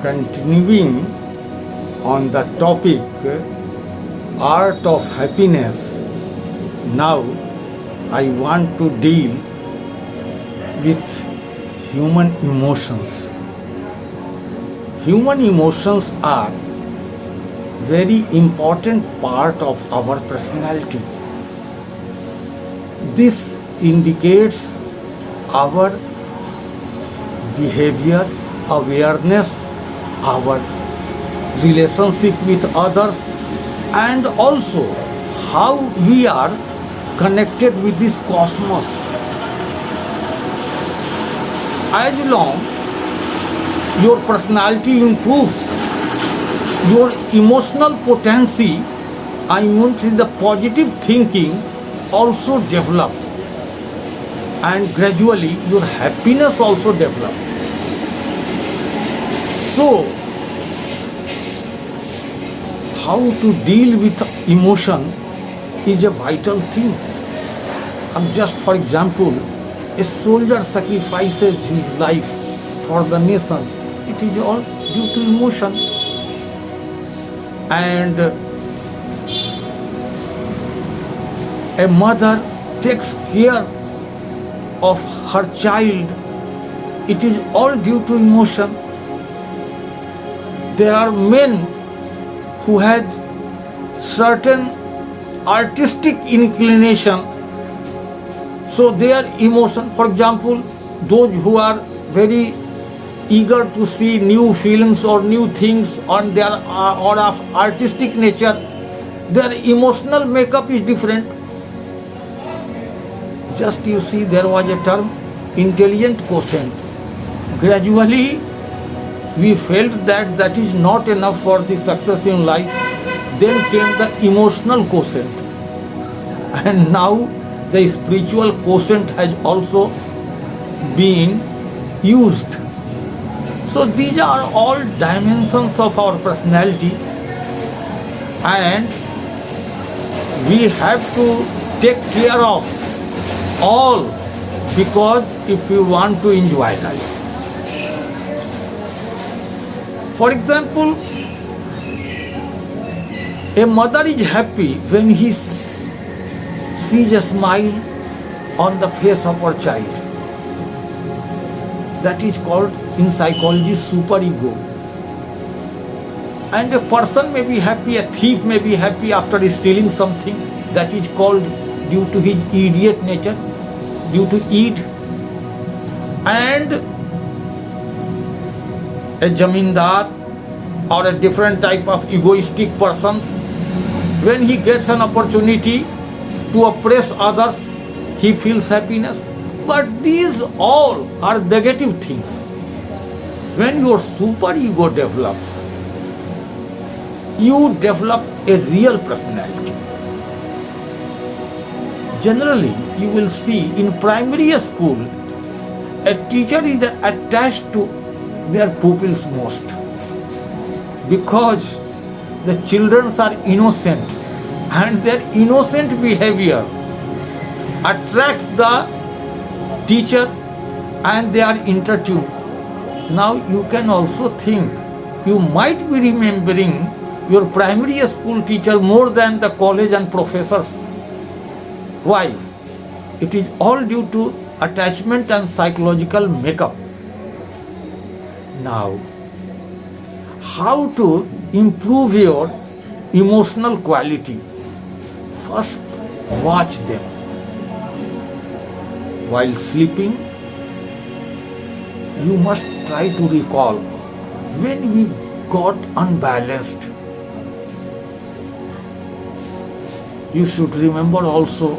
continuing on the topic art of happiness. Now I want to deal with human emotions. Human emotions are very important part of our personality. This indicates our behavior, awareness, our relationship with others, and also how we are connected with this cosmos. As long your personality improves, your emotional potency, I mean the positive thinking also develop, and gradually your happiness also develops. So, how to deal with emotion is a vital thing. Just for example, a soldier sacrifices his life for the nation. It is all due to emotion. And a mother takes care of her child. It is all due to emotion. There are men who have certain artistic inclination, so their emotion, for example, those who are very eager to see new films or new things on their or of artistic nature, their emotional makeup is different. Just you see, there was a term, intelligent quotient. Gradually we felt that that is not enough for the success in life. Then came the emotional quotient, and now the spiritual quotient has also been used. So these are all dimensions of our personality, and we have to take care of all, because if we want to enjoy life. For example, a mother is happy when he sees a smile on the face of her child. That is called in psychology superego. And a person may be happy, a thief may be happy after stealing something. That is called due to his idiot nature, due to id. And a jamindar or a different type of egoistic person, when he gets an opportunity to oppress others, he feels happiness. But these all are negative things. When your superego develops, you develop a real personality. Generally, you will see in primary school, a teacher is attached to their pupils most, because the children are innocent, and their innocent behavior attracts the teacher, and they are entertained. Now you can also think, you might be remembering your primary school teacher more than the college and professors. Why? It is all due to attachment and psychological makeup. Now, how to improve your emotional quality? First, watch them. While sleeping, you must try to recall when we got unbalanced. You should remember also,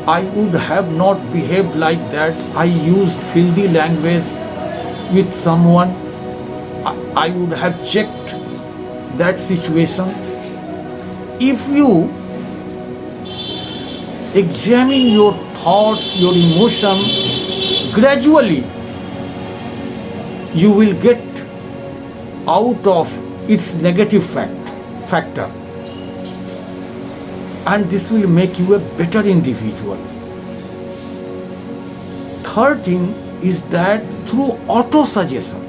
I would have not behaved like that. I used filthy language with someone. I would have checked that situation. If you examine your thoughts, your emotion, gradually you will get out of its negative factor, and this will make you a better individual. Third thing is that through auto-suggestion,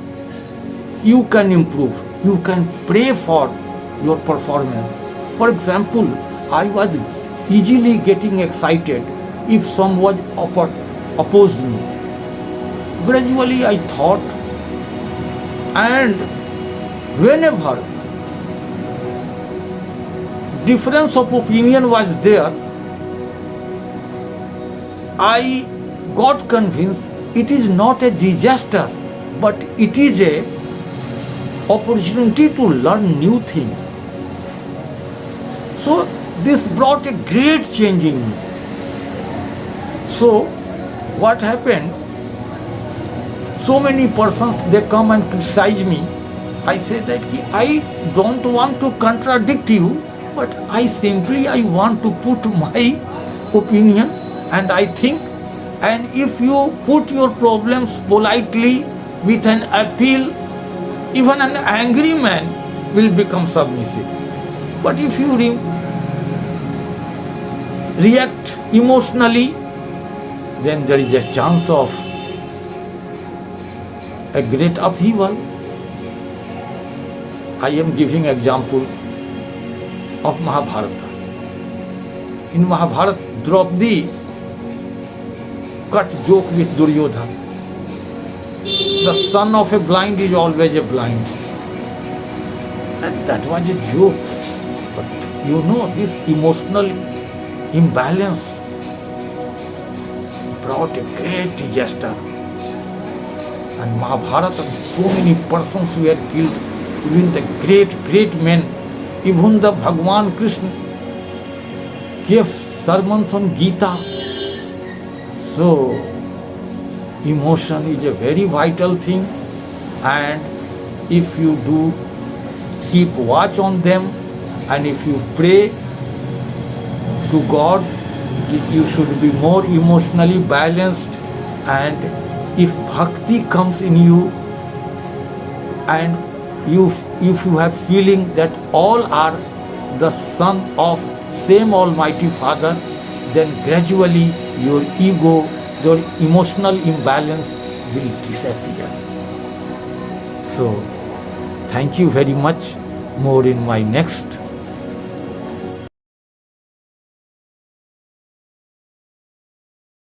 you can improve. You can pray for your performance. For example, I was easily getting excited if someone opposed me. Gradually I thought, and whenever difference of opinion was there, I got convinced it is not a disaster, but it is a opportunity to learn new thing. So this brought a great change in me. So what happened? So many persons, they come and criticize me. I say that I don't want to contradict you, but I want to put my opinion, and I think, and if you put your problems politely with an appeal, even an angry man will become submissive. But if you react emotionally, then there is a chance of a great upheaval. I am giving example of Mahabharata. In Mahabharata, Draupadi cut joke with Duryodhana. The son of a blind is always a blind. And that was a joke. But this emotional imbalance brought a great disaster. And Mahabharata, so many persons were killed, even the great men. Even the Bhagwan Krishna gave sermons on Gita. So, emotion is a very vital thing, and if you do keep watch on them, and if you pray to God, you should be more emotionally balanced. And if bhakti comes in you, and if you have feeling that all are the son of same Almighty Father, then gradually your ego, your emotional imbalance will disappear. So, thank you very much. More in my next